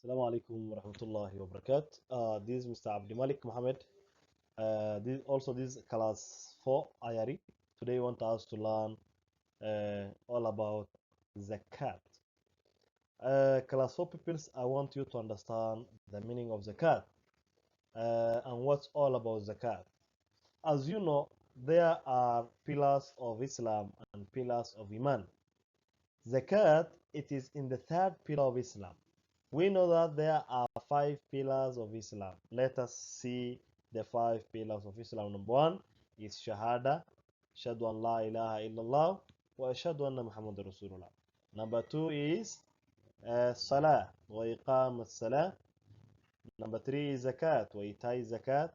Assalamu alaikum wa rahmatullahi wa barakatuh. This is Mr. Abdimalik Mohammed. This is class 4 IRE. Today we want us to learn all about ZAKAT. Class 4 pupils, I want you to understand the meaning of ZAKAT and what's all about ZAKAT. As you know, there are pillars of Islam and pillars of Iman. Zakat, it is in the third pillar of Islam. We know that there are 5 pillars of Islam. Let us see the 5 pillars of Islam. Number 1 is Shahada, Shahadu an la ilaha illallah, wa ashhadu anna Muhammad Rasulullah. Number 2 is Salah, wa iqam as-salah. Number 3 is Zakat, wa itai zakat.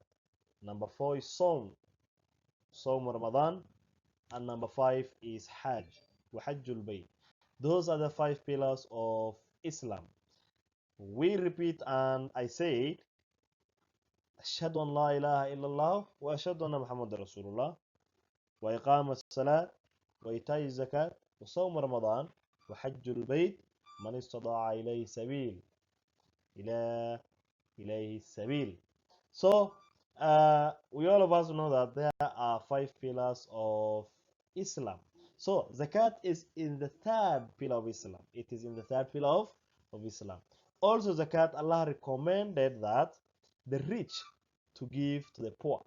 Number 4 is Sawm Ramadan. And number 5 is Hajj, wa Hajjul Bayt. Those are the 5 pillars of Islam. We repeat and I say أشهد أن لا إله إلا الله وأشهد أن محمد رسول الله وإقام الصلاة وإيتاء الزكاة وصوم رمضان وحج البيت من استطاع إليه سبيل إليه السبيل. So we all of us know that there are 5 pillars of Islam. So zakat is in the third pillar of Islam. It is in the third pillar of Islam. Also zakat, Allah recommended that the rich to give to the poor.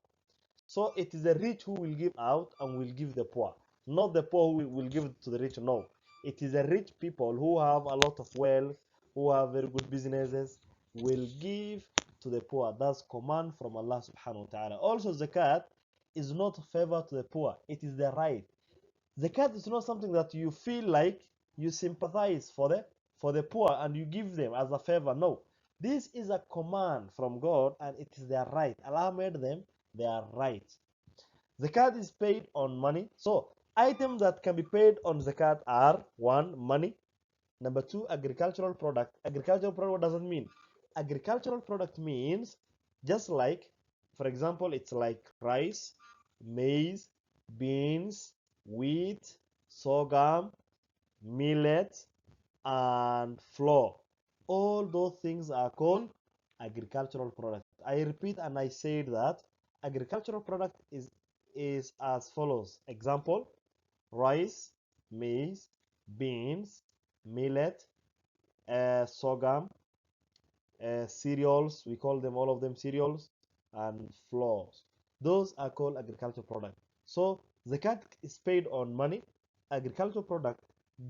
So it is the rich who will give out and will give the poor, not the poor who will give to the rich. No, it is the rich people who have a lot of wealth, who have very good businesses, will give to the poor. That's command from Allah subhanahu wa ta'ala. Also zakat is not a favor to the poor, it is the right. Zakat is not something that you feel like you sympathize for the poor and you give them as a favor. No, this is a command from God and it is their right. Allah made them their right. Zakat is paid on money. So items that can be paid on zakat are 1, money. Number 2, agricultural product. Agricultural product, what does it mean? Agricultural product means just like, for example, it's like rice, maize, beans, wheat, sorghum, millet, and flour. All those things are called agricultural product. I repeat and I say that agricultural product is as follows. Example: rice, maize, beans, millet, sorghum, cereals. We call them all of them cereals, and flours. Those are called agricultural products. So zakat is paid on money, agricultural product,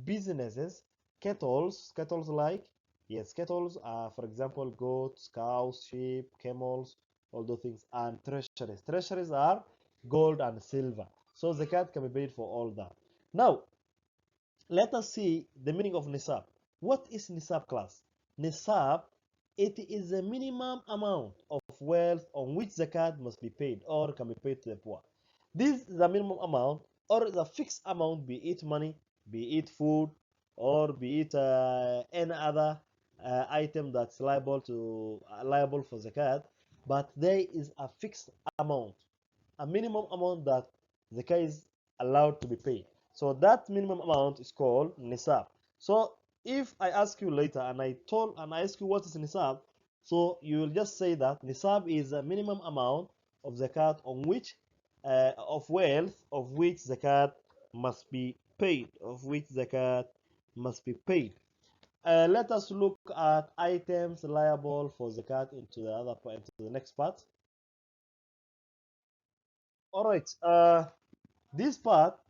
businesses, kettles like, yes, kettles are, for example, goats, cows, sheep, camels, all those things, and treasuries. Treasuries are gold and silver. So zakat can be paid for all that. Now let us see the meaning of nisab. What is nisab, class? Nisab, it is a minimum amount of wealth on which zakat must be paid or can be paid to the poor. This is a minimum amount or is a fixed amount, be it money, be it food, or be it any other item that's liable for zakat. But there is a fixed amount, a minimum amount that zakat is allowed to be paid. So that minimum amount is called nisab. So if I ask you later and I ask you what is nisab, so you will just say that nisab is a minimum amount of zakat on which of wealth of which zakat must be paid, let us look at items liable for zakat into the next part. All right, this part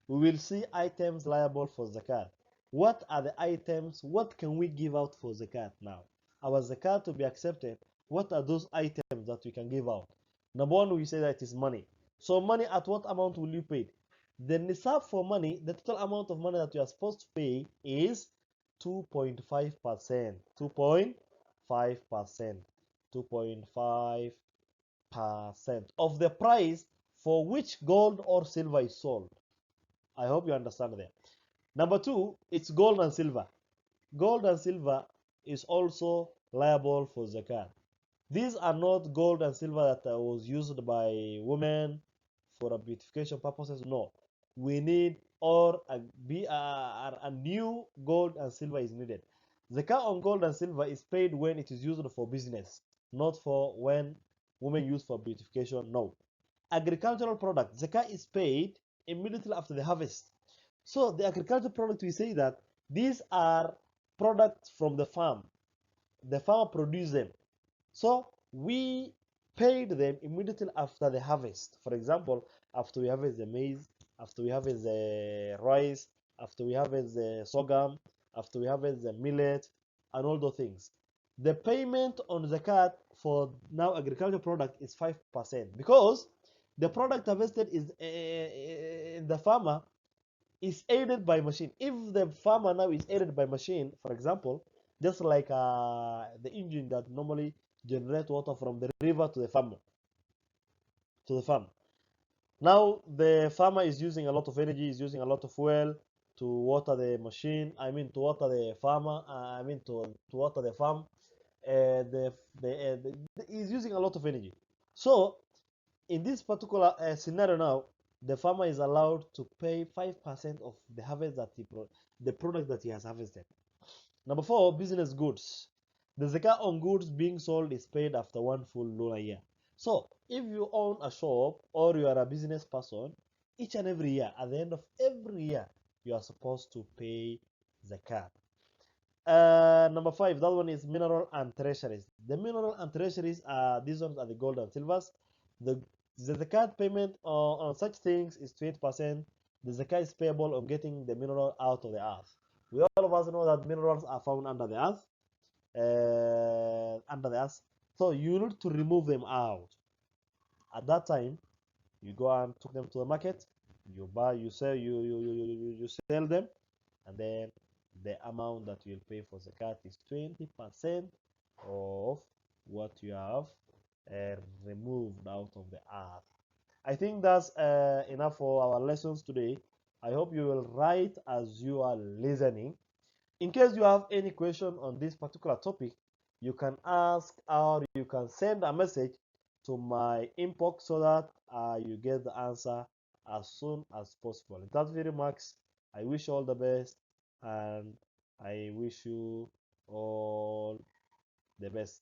we will see items liable for zakat. What are the items? What can we give out for zakat now? Our zakat to be accepted, what are those items that we can give out? Number 1, we say that it is money. So money, at what amount will you pay? The nisab for money, the total amount of money that you are supposed to pay is 2.5%. 2.5%. 2.5% of the price for which gold or silver is sold. I hope you understand that. Number 2, it's gold and silver. Gold and silver is also liable for zakat. These are not gold and silver that was used by women for beautification purposes. No, we need a new gold and silver is needed. Zakat on gold and silver is paid when it is used for business, not for when women use for beautification. No. Agricultural product, zakat is paid immediately after the harvest. So the agricultural product, we say that these are products from the farm. The farmer produce them. So we paid them immediately after the harvest. For example, after we harvest the maize, after we harvest the rice, after we harvest the sorghum, after we harvest the millet, and all those things. The payment on zakat for now agricultural product is 5% because the product harvested is the farmer is aided by machine. If the farmer now is aided by machine, for example, just like the engine that normally generate water from the river to the farmer, to the farm. Now the farmer is using a lot of energy, is using a lot of fuel to water the machine. I mean to water the farmer. I mean to water the farm. He's using a lot of energy. So in this particular scenario now, the farmer is allowed to pay 5% of the harvest that the product that he has harvested. Number 4, business goods. The zakat on goods being sold is paid after one full lunar year. So if you own a shop or you are a business person, each and every year, at the end of every year, you are supposed to pay zakat. Number 5, that one is mineral and treasuries. The mineral and treasuries are these ones are the gold and silvers. The zakat payment on such things is 20%. The zakat is payable on getting the mineral out of the earth. We all of us know that minerals are found under the earth. So you need to remove them out. At that time, you go and take them to the market. You buy, you sell, you sell them, and then the amount that you'll pay for zakat is 20% of what you have removed out of the earth. I think that's enough for our lessons today. I hope you will write as you are listening. In case you have any question on this particular topic, you can ask or you can send a message to my inbox so that you get the answer as soon as possible. In that very much, I wish you all the best and I wish you all the best.